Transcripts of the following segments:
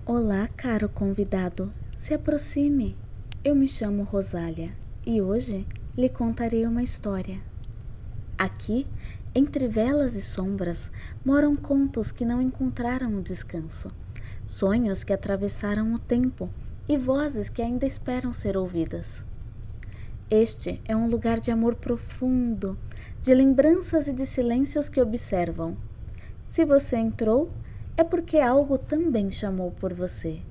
Olá, caro convidado. Se aproxime. Eu me chamo Rosália e hoje lhe contarei uma história. Aqui, entre velas e sombras, moram contos que não encontraram o descanso, sonhos que atravessaram o tempo e vozes que ainda esperam ser ouvidas. Este é um lugar de amor profundo, de lembranças e de silêncios que observam. Se você entrou, é porque algo também chamou por você.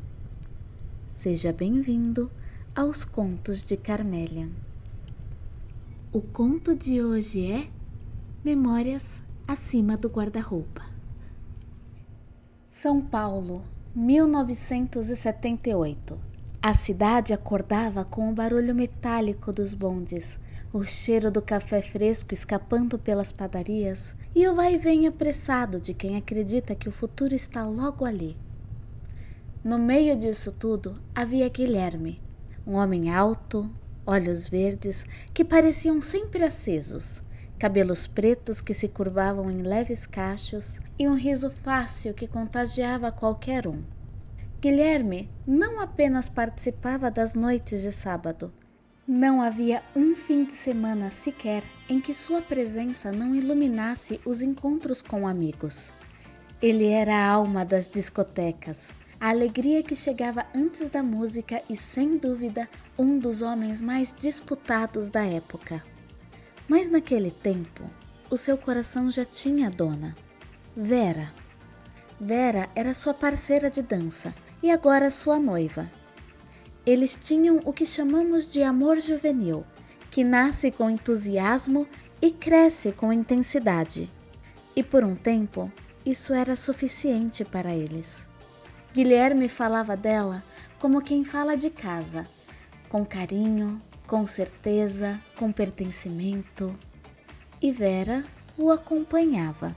Seja bem-vindo aos Contos de Carmélia. O conto de hoje é Memórias acima do guarda-roupa. São Paulo, 1978. A cidade acordava com o barulho metálico dos bondes, o cheiro do café fresco escapando pelas padarias e o vai e vem apressado de quem acredita que o futuro está logo ali. No meio disso tudo havia Guilherme, um homem alto, olhos verdes que pareciam sempre acesos, cabelos pretos que se curvavam em leves cachos e um riso fácil que contagiava qualquer um. Guilherme não apenas participava das noites de sábado. Não havia um fim de semana sequer em que sua presença não iluminasse os encontros com amigos. Ele era a alma das discotecas, a alegria que chegava antes da música e, sem dúvida, um dos homens mais disputados da época. Mas naquele tempo, o seu coração já tinha dona, Vera. Vera era sua parceira de dança e agora sua noiva. Eles tinham o que chamamos de amor juvenil, que nasce com entusiasmo e cresce com intensidade. E por um tempo, isso era suficiente para eles. Guilherme falava dela como quem fala de casa, com carinho, com certeza, com pertencimento. E Vera o acompanhava.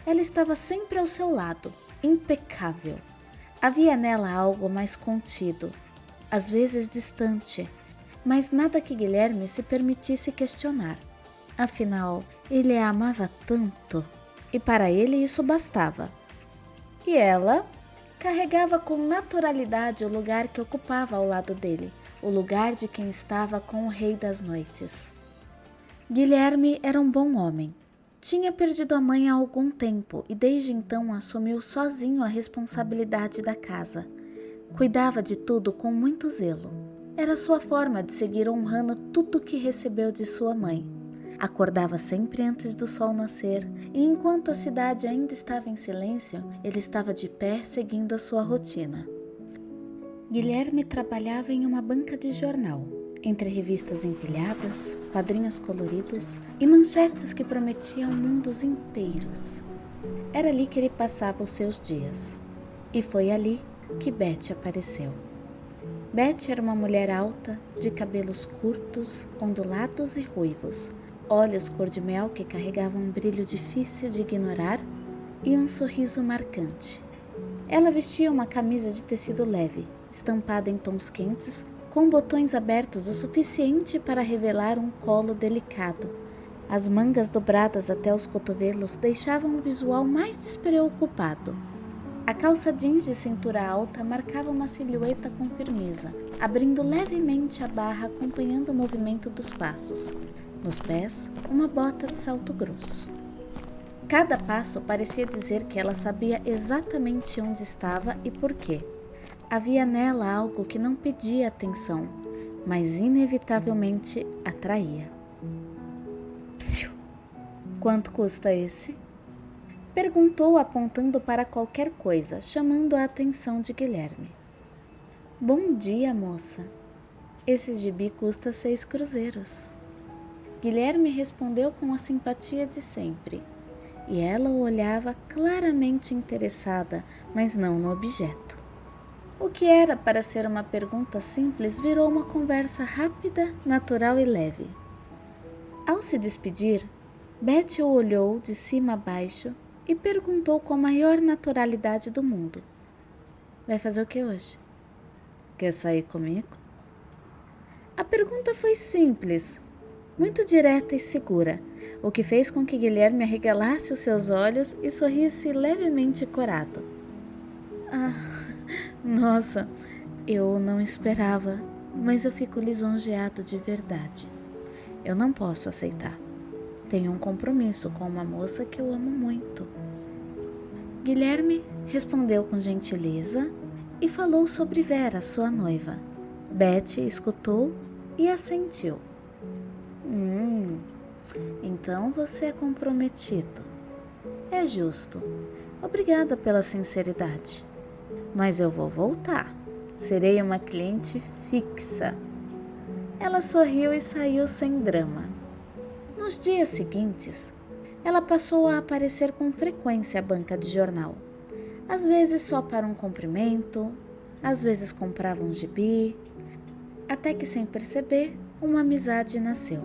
Ela estava sempre ao seu lado, impecável. Havia nela algo mais contido, às vezes distante, mas nada que Guilherme se permitisse questionar. Afinal, ele a amava tanto, e para ele isso bastava. E ela carregava com naturalidade o lugar que ocupava ao lado dele, o lugar de quem estava com o rei das noites. Guilherme era um bom homem. Tinha perdido a mãe há algum tempo e desde então assumiu sozinho a responsabilidade da casa. Cuidava de tudo com muito zelo. Era sua forma de seguir honrando tudo que recebeu de sua mãe. Acordava sempre antes do sol nascer e enquanto a cidade ainda estava em silêncio, ele estava de pé seguindo a sua rotina. Guilherme trabalhava em uma banca de jornal, entre revistas empilhadas, quadrinhos coloridos e manchetes que prometiam mundos inteiros. Era ali que ele passava os seus dias. E foi ali que Beth apareceu. Beth era uma mulher alta, de cabelos curtos, ondulados e ruivos, olhos cor-de-mel que carregavam um brilho difícil de ignorar e um sorriso marcante. Ela vestia uma camisa de tecido leve, estampada em tons quentes, com botões abertos o suficiente para revelar um colo delicado. As mangas dobradas até os cotovelos deixavam um visual mais despreocupado. A calça jeans de cintura alta marcava uma silhueta com firmeza, abrindo levemente a barra acompanhando o movimento dos passos. Nos pés, uma bota de salto grosso. Cada passo parecia dizer que ela sabia exatamente onde estava e por quê. Havia nela algo que não pedia atenção, mas inevitavelmente atraía. Psiu! Quanto custa esse? Perguntou apontando para qualquer coisa, chamando a atenção de Guilherme. Bom dia, moça. Esse gibi custa 6 cruzeiros. Guilherme respondeu com a simpatia de sempre, e ela o olhava claramente interessada, mas não no objeto. O que era para ser uma pergunta simples virou uma conversa rápida, natural e leve. Ao se despedir, Beth o olhou de cima a baixo e perguntou com a maior naturalidade do mundo. Vai fazer o que hoje? Quer sair comigo? A pergunta foi simples, muito direta e segura, o que fez com que Guilherme arregalasse os seus olhos e sorrisse levemente corado. Nossa, eu não esperava, mas eu fico lisonjeado de verdade. Eu não posso aceitar. Tenho um compromisso com uma moça que eu amo muito. Guilherme respondeu com gentileza e falou sobre Vera, sua noiva. Beth escutou e assentiu. Então você é comprometido. É justo. Obrigada pela sinceridade. Mas eu vou voltar. Serei uma cliente fixa. Ela sorriu e saiu sem drama. Nos dias seguintes, ela passou a aparecer com frequência à banca de jornal. Às vezes só para um cumprimento, às vezes comprava um gibi, até que sem perceber, uma amizade nasceu.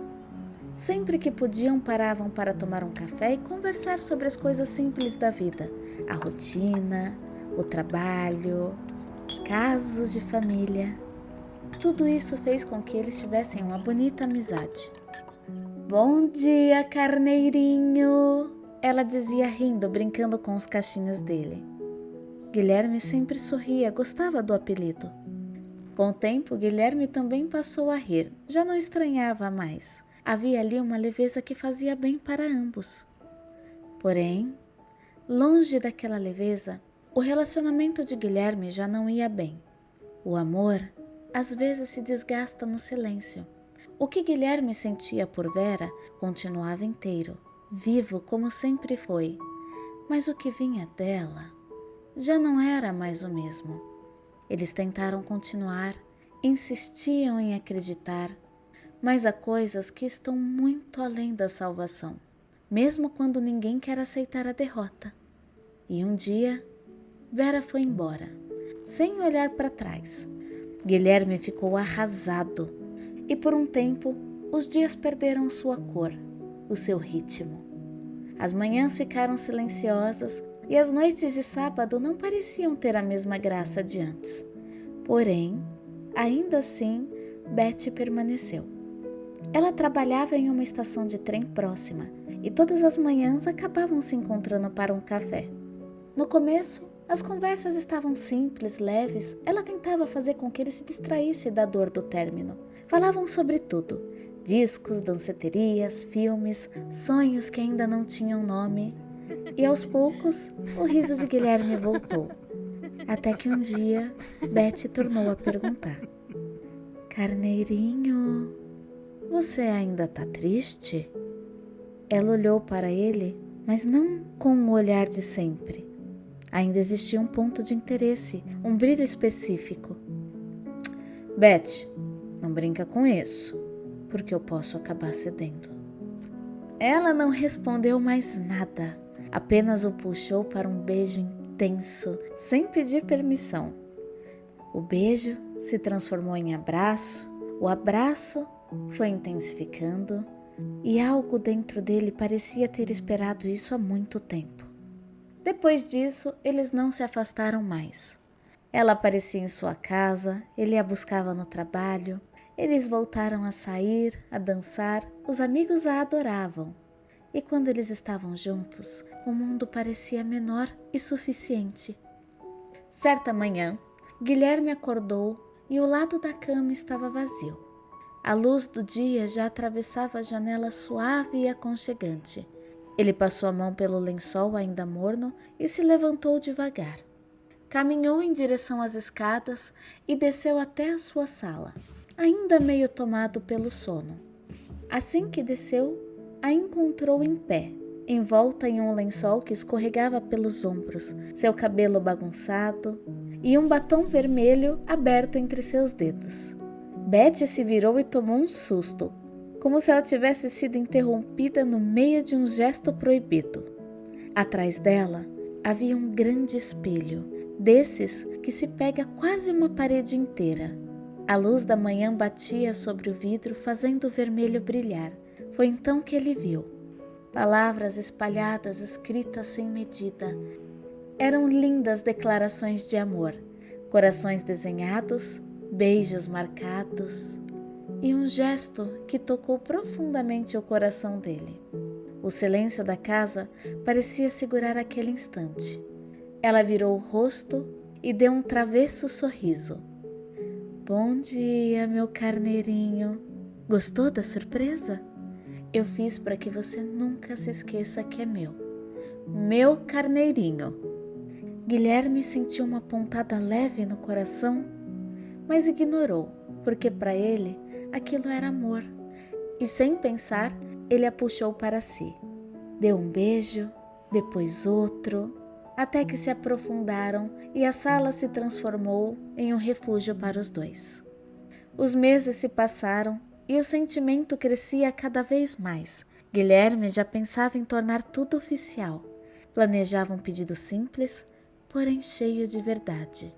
Sempre que podiam, paravam para tomar um café e conversar sobre as coisas simples da vida, a rotina, o trabalho, casos de família. Tudo isso fez com que eles tivessem uma bonita amizade. Bom dia, carneirinho! Ela dizia rindo, brincando com os cachinhos dele. Guilherme sempre sorria, gostava do apelido. Com o tempo, Guilherme também passou a rir, já não estranhava mais. Havia ali uma leveza que fazia bem para ambos. Porém, longe daquela leveza, o relacionamento de Guilherme já não ia bem. O amor, às vezes, se desgasta no silêncio. O que Guilherme sentia por Vera continuava inteiro, vivo como sempre foi. Mas o que vinha dela já não era mais o mesmo. Eles tentaram continuar, insistiam em acreditar, mas há coisas que estão muito além da salvação, mesmo quando ninguém quer aceitar a derrota. E um dia, Vera foi embora, sem olhar para trás. Guilherme ficou arrasado e por um tempo os dias perderam sua cor, o seu ritmo. As manhãs ficaram silenciosas e as noites de sábado não pareciam ter a mesma graça de antes. Porém, ainda assim, Beth permaneceu. Ela trabalhava em uma estação de trem próxima e todas as manhãs acabavam se encontrando para um café. No começo, as conversas estavam simples, leves. Ela tentava fazer com que ele se distraísse da dor do término. Falavam sobre tudo: discos, danceterias, filmes, sonhos que ainda não tinham nome. E aos poucos, o riso de Guilherme voltou. Até que um dia, Beth tornou a perguntar: Carneirinho, você ainda tá triste? Ela olhou para ele, mas não com o olhar de sempre. Ainda existia um ponto de interesse, um brilho específico. Beth, não brinca com isso, porque eu posso acabar cedendo. Ela não respondeu mais nada, apenas o puxou para um beijo intenso, sem pedir permissão. O beijo se transformou em abraço, o abraço foi intensificando e algo dentro dele parecia ter esperado isso há muito tempo. Depois disso, eles não se afastaram mais. Ela aparecia em sua casa, ele a buscava no trabalho, eles voltaram a sair, a dançar, os amigos a adoravam. E quando eles estavam juntos, o mundo parecia menor e suficiente. Certa manhã, Guilherme acordou e o lado da cama estava vazio. A luz do dia já atravessava a janela suave e aconchegante. Ele passou a mão pelo lençol ainda morno e se levantou devagar. Caminhou em direção às escadas e desceu até a sua sala, ainda meio tomado pelo sono. Assim que desceu, a encontrou em pé, envolta em um lençol que escorregava pelos ombros, seu cabelo bagunçado e um batom vermelho aberto entre seus dedos. Beth se virou e tomou um susto, como se ela tivesse sido interrompida no meio de um gesto proibido. Atrás dela havia um grande espelho, desses que se pega quase uma parede inteira. A luz da manhã batia sobre o vidro, fazendo o vermelho brilhar. Foi então que ele viu. Palavras espalhadas, escritas sem medida. Eram lindas declarações de amor, corações desenhados, beijos marcados e um gesto que tocou profundamente o coração dele. O silêncio da casa parecia segurar aquele instante. Ela virou o rosto e deu um travesso sorriso. Bom dia, meu carneirinho. Gostou da surpresa? Eu fiz para que você nunca se esqueça que é meu. Meu carneirinho. Guilherme sentiu uma pontada leve no coração, mas ignorou, porque para ele aquilo era amor. E sem pensar, ele a puxou para si. Deu um beijo, depois outro, até que se aprofundaram e a sala se transformou em um refúgio para os dois. Os meses se passaram e o sentimento crescia cada vez mais. Guilherme já pensava em tornar tudo oficial. Planejava um pedido simples, porém cheio de verdade.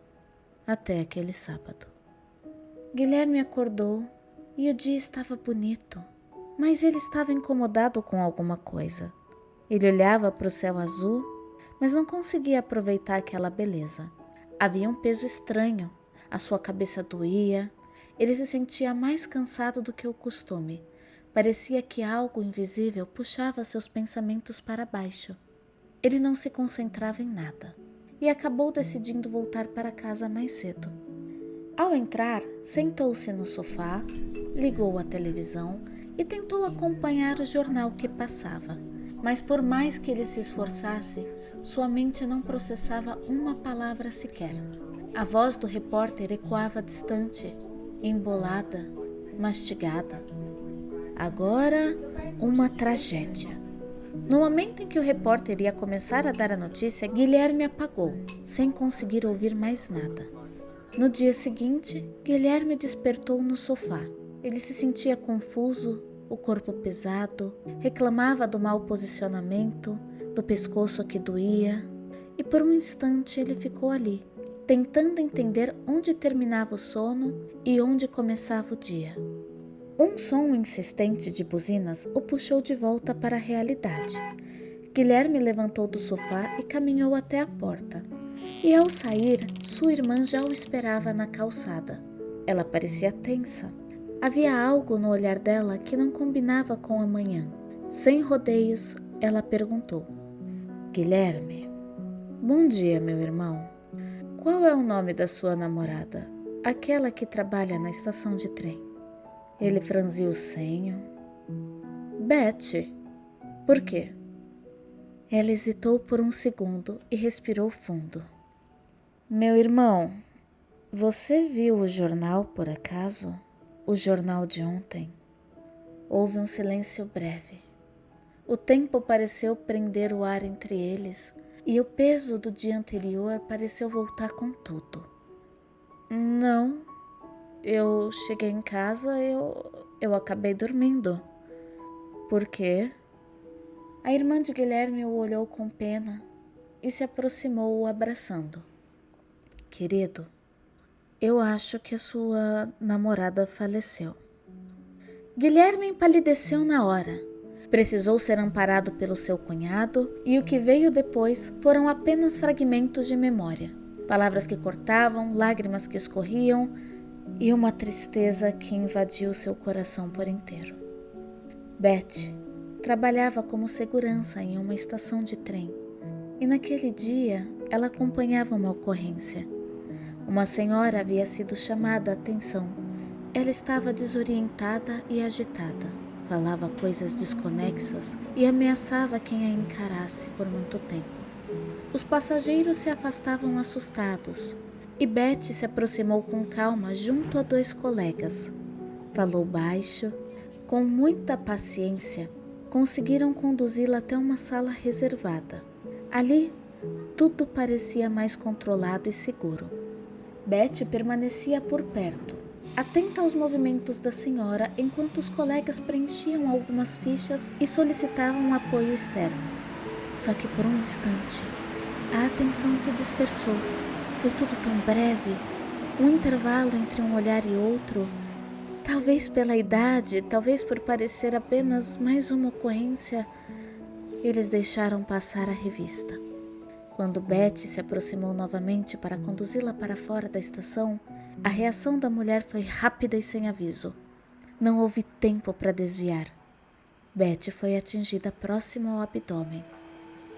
Até aquele sábado. Guilherme acordou e o dia estava bonito, mas ele estava incomodado com alguma coisa. Ele olhava para o céu azul, mas não conseguia aproveitar aquela beleza. Havia um peso estranho, a sua cabeça doía, ele se sentia mais cansado do que o costume. Parecia que algo invisível puxava seus pensamentos para baixo. Ele não se concentrava em nada e acabou decidindo voltar para casa mais cedo. Ao entrar, sentou-se no sofá, ligou a televisão e tentou acompanhar o jornal que passava. Mas por mais que ele se esforçasse, sua mente não processava uma palavra sequer. A voz do repórter ecoava distante, embolada, mastigada. Agora, uma tragédia. No momento em que o repórter ia começar a dar a notícia, Guilherme apagou, sem conseguir ouvir mais nada. No dia seguinte, Guilherme despertou no sofá. Ele se sentia confuso, o corpo pesado, reclamava do mau posicionamento, do pescoço que doía, e por um instante ele ficou ali, tentando entender onde terminava o sono e onde começava o dia. Um som insistente de buzinas o puxou de volta para a realidade. Guilherme levantou do sofá e caminhou até a porta. E ao sair, sua irmã já o esperava na calçada. Ela parecia tensa. Havia algo no olhar dela que não combinava com a manhã. Sem rodeios, ela perguntou: Guilherme, bom dia, meu irmão. Qual é o nome da sua namorada? Aquela que trabalha na estação de trem. Ele franziu o senho. Beth. Por quê? Ela hesitou por um segundo e respirou fundo. Meu irmão, você viu o jornal por acaso? O jornal de ontem? Houve um silêncio breve. O tempo pareceu prender o ar entre eles e o peso do dia anterior pareceu voltar com tudo. Não, eu cheguei em casa, eu acabei dormindo. Por quê? A irmã de Guilherme o olhou com pena e se aproximou o abraçando. Querido, eu acho que a sua namorada faleceu. Guilherme empalideceu na hora. Precisou ser amparado pelo seu cunhado e o que veio depois foram apenas fragmentos de memória. Palavras que cortavam, lágrimas que escorriam e uma tristeza que invadiu seu coração por inteiro. Beth trabalhava como segurança em uma estação de trem e naquele dia ela acompanhava uma ocorrência. Uma senhora havia sido chamada a atenção. Ela estava desorientada e agitada. Falava coisas desconexas e ameaçava quem a encarasse por muito tempo. Os passageiros se afastavam assustados e Beth se aproximou com calma junto a 2 colegas. Falou baixo, com muita paciência, conseguiram conduzi-la até uma sala reservada. Ali, tudo parecia mais controlado e seguro. Beth permanecia por perto, atenta aos movimentos da senhora enquanto os colegas preenchiam algumas fichas e solicitavam apoio externo. Só que por um instante, a atenção se dispersou. Foi tudo tão breve, um intervalo entre um olhar e outro. Talvez pela idade, talvez por parecer apenas mais uma ocorrência, eles deixaram passar a revista. Quando Beth se aproximou novamente para conduzi-la para fora da estação, a reação da mulher foi rápida e sem aviso. Não houve tempo para desviar. Beth foi atingida próximo ao abdômen.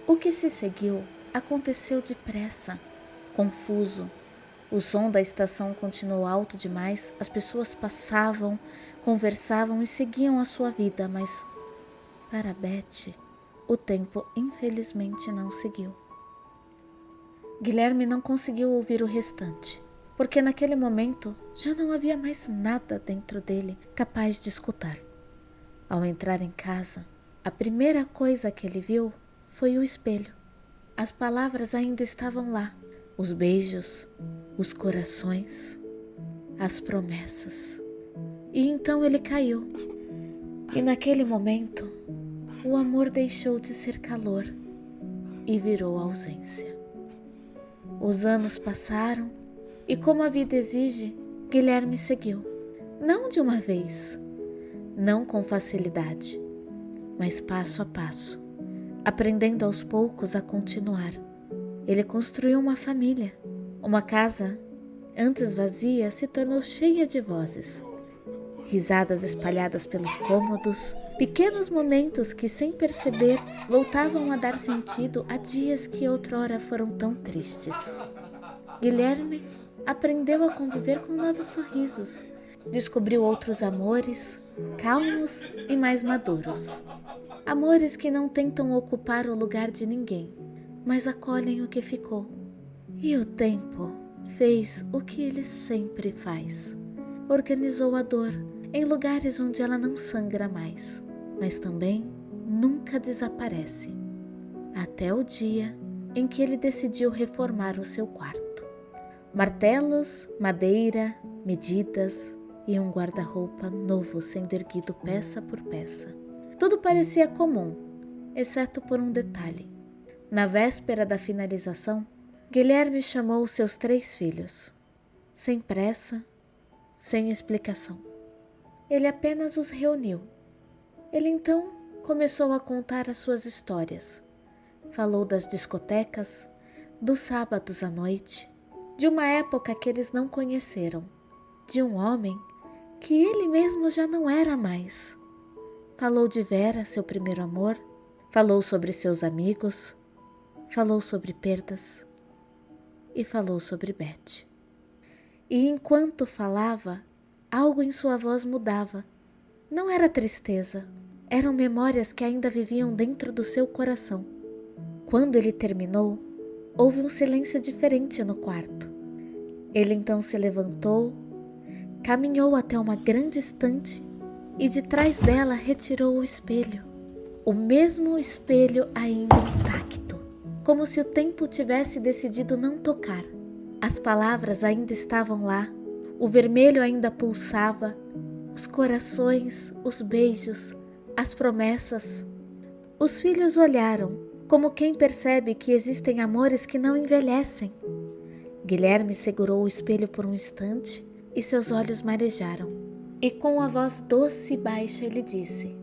O que se seguiu aconteceu depressa. confuso. O som da estação continuou alto demais, as pessoas passavam, conversavam e seguiam a sua vida, mas para Beth, o tempo infelizmente não seguiu. Guilherme não conseguiu ouvir o restante, porque naquele momento já não havia mais nada dentro dele capaz de escutar. Ao entrar em casa, a primeira coisa que ele viu foi o espelho. As palavras ainda estavam lá, os beijos, os corações, as promessas. E então ele caiu. E naquele momento, o amor deixou de ser calor e virou ausência. Os anos passaram e, como a vida exige, Guilherme seguiu. Não de uma vez, não com facilidade, mas passo a passo, aprendendo aos poucos a continuar. Ele construiu uma família. Uma casa, antes vazia, se tornou cheia de vozes. Risadas espalhadas pelos cômodos, pequenos momentos que, sem perceber, voltavam a dar sentido a dias que outrora foram tão tristes. Guilherme aprendeu a conviver com novos sorrisos, descobriu outros amores, calmos e mais maduros. Amores que não tentam ocupar o lugar de ninguém, mas acolhem o que ficou. E o tempo fez o que ele sempre faz. Organizou a dor em lugares onde ela não sangra mais, mas também nunca desaparece. Até o dia em que ele decidiu reformar o seu quarto. Martelos, madeira, medidas e um guarda-roupa novo sendo erguido peça por peça. Tudo parecia comum, exceto por um detalhe. Na véspera da finalização, Guilherme chamou seus 3 filhos. Sem pressa, sem explicação. Ele apenas os reuniu. Ele então começou a contar as suas histórias. Falou das discotecas, dos sábados à noite, de uma época que eles não conheceram, de um homem que ele mesmo já não era mais. Falou de Vera, seu primeiro amor, falou sobre seus amigos, falou sobre perdas e falou sobre Beth. E enquanto falava, algo em sua voz mudava. Não era tristeza, eram memórias que ainda viviam dentro do seu coração. Quando ele terminou, houve um silêncio diferente no quarto. Ele então se levantou, caminhou até uma grande estante e de trás dela retirou o espelho. O mesmo espelho ainda intacto, como se o tempo tivesse decidido não tocar. As palavras ainda estavam lá, o vermelho ainda pulsava, os corações, os beijos, as promessas. Os filhos olharam, como quem percebe que existem amores que não envelhecem. Guilherme segurou o espelho por um instante e seus olhos marejaram. E com a voz doce e baixa ele disse: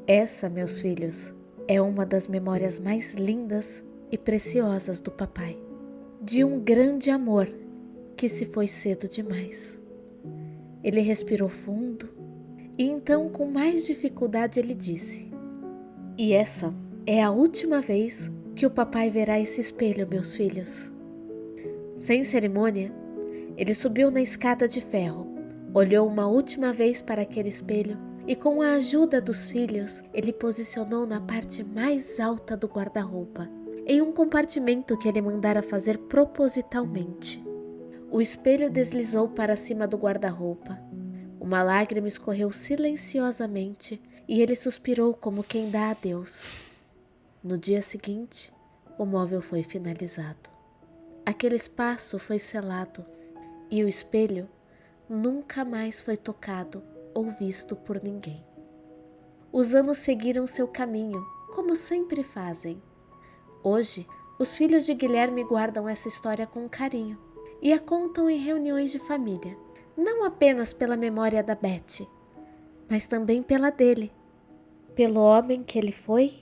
"Essa, meus filhos, é uma das memórias mais lindas e preciosas do papai. De um grande amor que se foi cedo demais." Ele respirou fundo e então, com mais dificuldade, ele disse: "E essa é a última vez que o papai verá esse espelho, meus filhos." Sem cerimônia, ele subiu na escada de ferro, olhou uma última vez para aquele espelho e, com a ajuda dos filhos, ele posicionou na parte mais alta do guarda-roupa, em um compartimento que ele mandara fazer propositalmente. O espelho deslizou para cima do guarda-roupa. Uma lágrima escorreu silenciosamente e ele suspirou como quem dá adeus. No dia seguinte, o móvel foi finalizado. Aquele espaço foi selado e o espelho nunca mais foi tocado ou visto por ninguém. Os anos seguiram seu caminho, como sempre fazem. Hoje, os filhos de Guilherme guardam essa história com carinho e a contam em reuniões de família, não apenas pela memória da Beth, mas também pela dele, pelo homem que ele foi,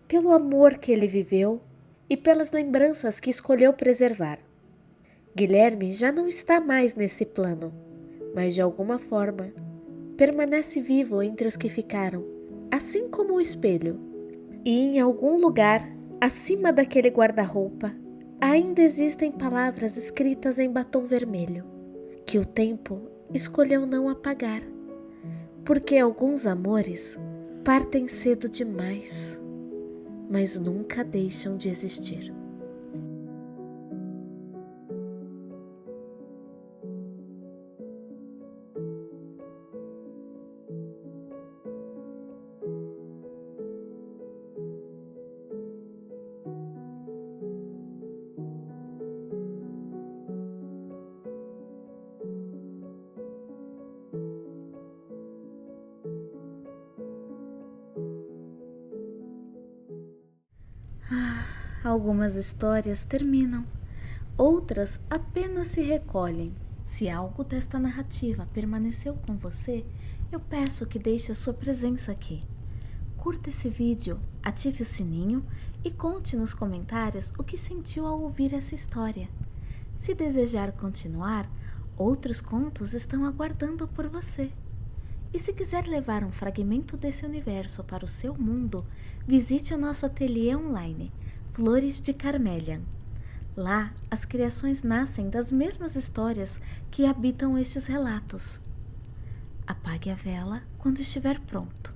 pelo amor que ele viveu e pelas lembranças que escolheu preservar. Guilherme já não está mais nesse plano, mas de alguma forma permanece vivo entre os que ficaram, assim como o espelho. E em algum lugar, acima daquele guarda-roupa, Ainda existem palavras escritas em batom vermelho, que o tempo escolheu não apagar, porque alguns amores partem cedo demais, mas nunca deixam de existir. Algumas histórias terminam, outras apenas se recolhem. Se algo desta narrativa permaneceu com você, eu peço que deixe a sua presença aqui. Curta esse vídeo, ative o sininho e conte nos comentários o que sentiu ao ouvir essa história. Se desejar continuar, outros contos estão aguardando por você. E se quiser levar um fragmento desse universo para o seu mundo, visite o nosso ateliê online, Flores de Carmélia. Lá, as criações nascem das mesmas histórias que habitam estes relatos. Apague a vela quando estiver pronto.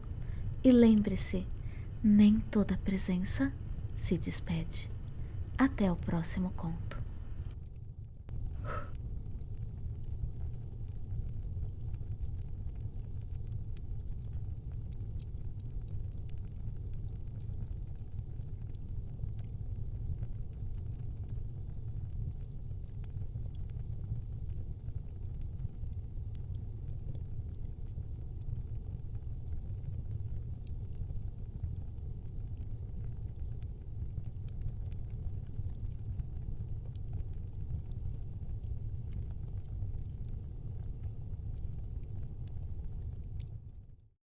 E lembre-se, nem toda presença se despede. Até o próximo conto.